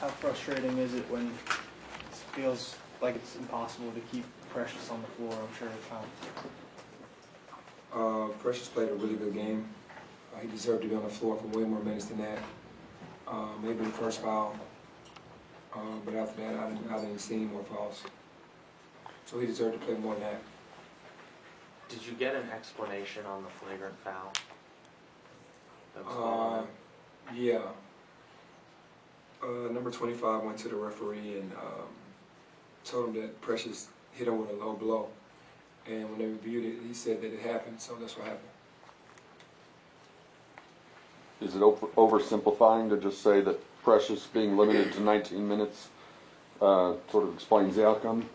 How frustrating is it when it feels like it's impossible to keep Precious on the floor? I'm sure at times. Precious played a really good game. He deserved to be on the floor for way more minutes than that. Maybe the first foul, but after that, I didn't see any more fouls. So he deserved to play more than that. Did you get an explanation on the flagrant foul? Yeah. Number 25 went to the referee and told him that Precious hit him with a low blow. And when they reviewed it, he said that it happened, so that's what happened. Is it oversimplifying to just say that Precious being limited to 19 minutes sort of explains the outcome?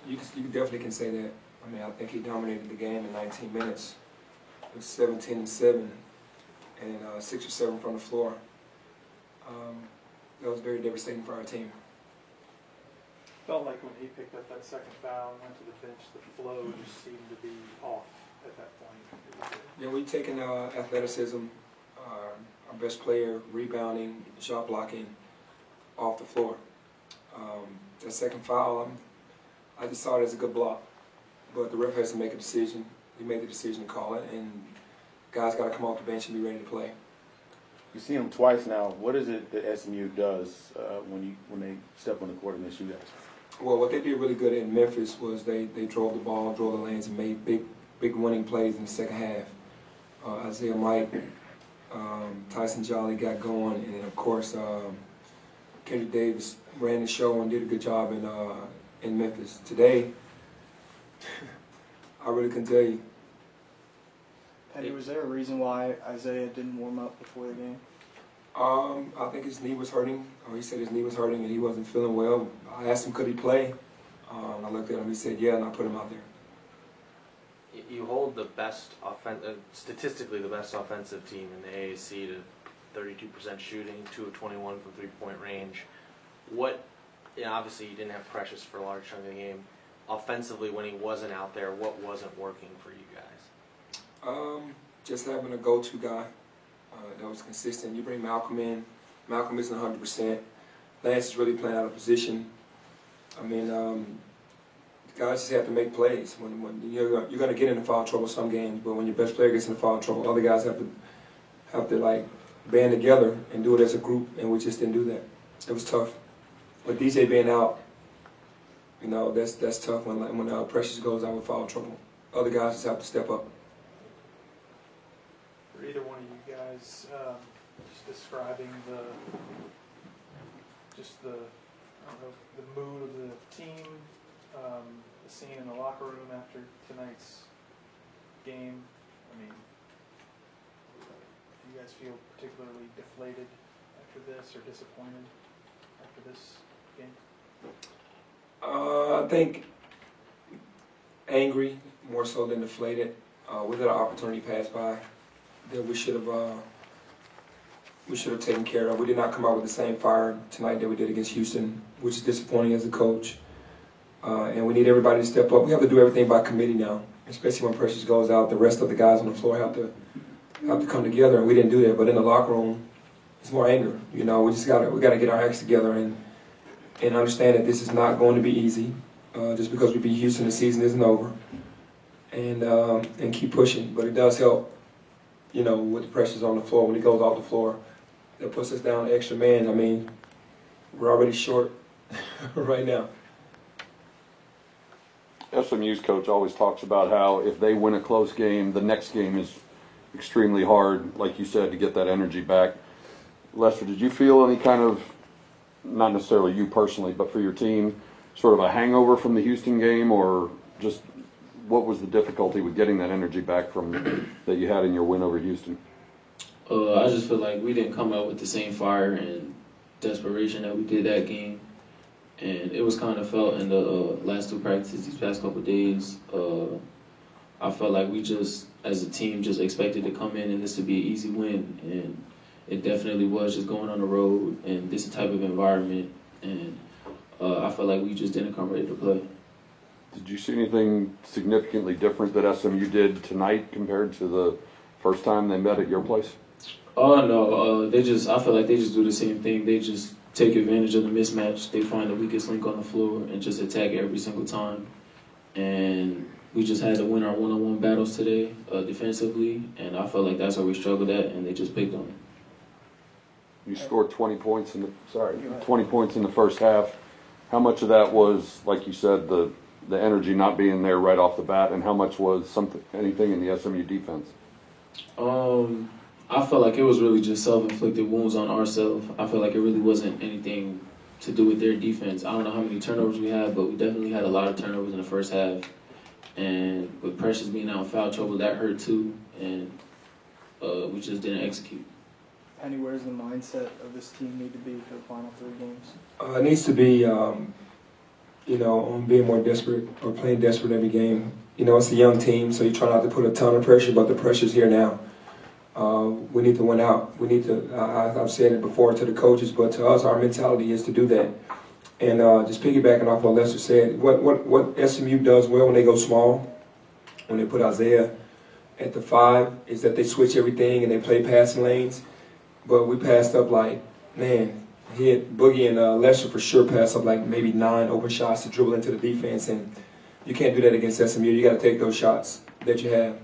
You definitely can say that. I mean, I think he dominated the game in 19 minutes. It was 17-7 and 6 or 7 from the floor. That was very devastating for our team. Felt like when he picked up that second foul and went to the bench, the flow just seemed to be off at that point. Yeah, we've taken athleticism, our best player, rebounding, shot blocking, off the floor. That second foul, I just saw it as a good block. But the ref has to make a decision. He made the decision to call it, and guys got to come off the bench and be ready to play. You've seen them twice now. What is it that SMU does when they step on the court and they shoot at us? Well, what they did really good in Memphis was they drove the ball, drove the lanes, and made big winning plays in the second half. Isaiah Mike, Tyson Jolly got going, and then of course Kendrick Davis ran the show and did a good job in Memphis. Today, I really couldn't tell you. Penny, was there a reason why Isaiah didn't warm up before the game? I think his knee was hurting. He said his knee was hurting and he wasn't feeling well. I asked him, could he play? I looked at him, he said, yeah, and I put him out there. You hold the best statistically the best offensive team in the AAC to 32% shooting, 2 of 21 from three-point range. Obviously you didn't have Precious for a large chunk of the game. Offensively, when he wasn't out there, what wasn't working for you guys? Just having a go-to guy that was consistent. You bring Malcolm in. Malcolm isn't 100%. Lance is really playing out of position. I mean, guys just have to make plays. When you're going to get into foul trouble some games, but when your best player gets into foul trouble, other guys have to like band together and do it as a group, and we just didn't do that. It was tough. With DJ being out, that's tough when Precious goes out with foul trouble. Other guys just have to step up. For either one of you guys, just describing the mood of the team, the scene in the locker room after tonight's game. I mean, do you guys feel particularly deflated after this or disappointed after this game? I think angry more so than deflated. We let an opportunity pass by that we should have taken care of. We did not come out with the same fire tonight that we did against Houston, which is disappointing as a coach. And we need everybody to step up. We have to do everything by committee now, especially when Precious goes out. The rest of the guys on the floor have to come together, and we didn't do that. But in the locker room, it's more anger. We just got to get our acts together and understand that this is not going to be easy. Just because we beat Houston, the season isn't over, and keep pushing. But it does help, with the Precious on the floor when he goes off the floor. That puts us down an extra man. I mean, we're already short right now. SMU's coach always talks about how if they win a close game, the next game is extremely hard, like you said, to get that energy back. Lester, did you feel any kind of, not necessarily you personally, but for your team, sort of a hangover from the Houston game, or just what was the difficulty with getting that energy back from that you had in your win over Houston? I just feel like we didn't come out with the same fire and desperation that we did that game. And it was kind of felt in the last two practices these past couple of days. I felt like we just, as a team, just expected to come in and this to be an easy win. And it definitely was, just going on the road and this type of environment. And I felt like we just didn't come ready to play. Did you see anything significantly different that SMU did tonight compared to the first time they met at your place? Oh no, I feel like they just do the same thing. They just take advantage of the mismatch. They find the weakest link on the floor and just attack it every single time. And we just had to win our one-on-one battles today defensively, and I felt like that's where we struggled at, and they just picked on it. You scored 20 points in the Go ahead. 20 points in the first half. How much of that was, like you said, the energy not being there right off the bat, and how much was anything in the SMU defense? I felt like it was really just self-inflicted wounds on ourselves. I feel like it really wasn't anything to do with their defense. I don't know how many turnovers we had, but we definitely had a lot of turnovers in the first half. And with Precious being out in foul trouble, that hurt too. And we just didn't execute. Penny, where's the mindset of this team need to be for the final 3 games? It needs to be, being more desperate or playing desperate every game. It's a young team, so you try not to put a ton of pressure, but the pressure's here now. We need to win out. We need to, I've said it before to the coaches, but to us, our mentality is to do that. And just piggybacking off what Lester said, what SMU does well when they go small, when they put Isaiah at the 5, is that they switch everything and they play passing lanes. But we passed up he had Boogie and Lester for sure passed up like maybe 9 open shots to dribble into the defense, and you can't do that against SMU. You got to take those shots that you have.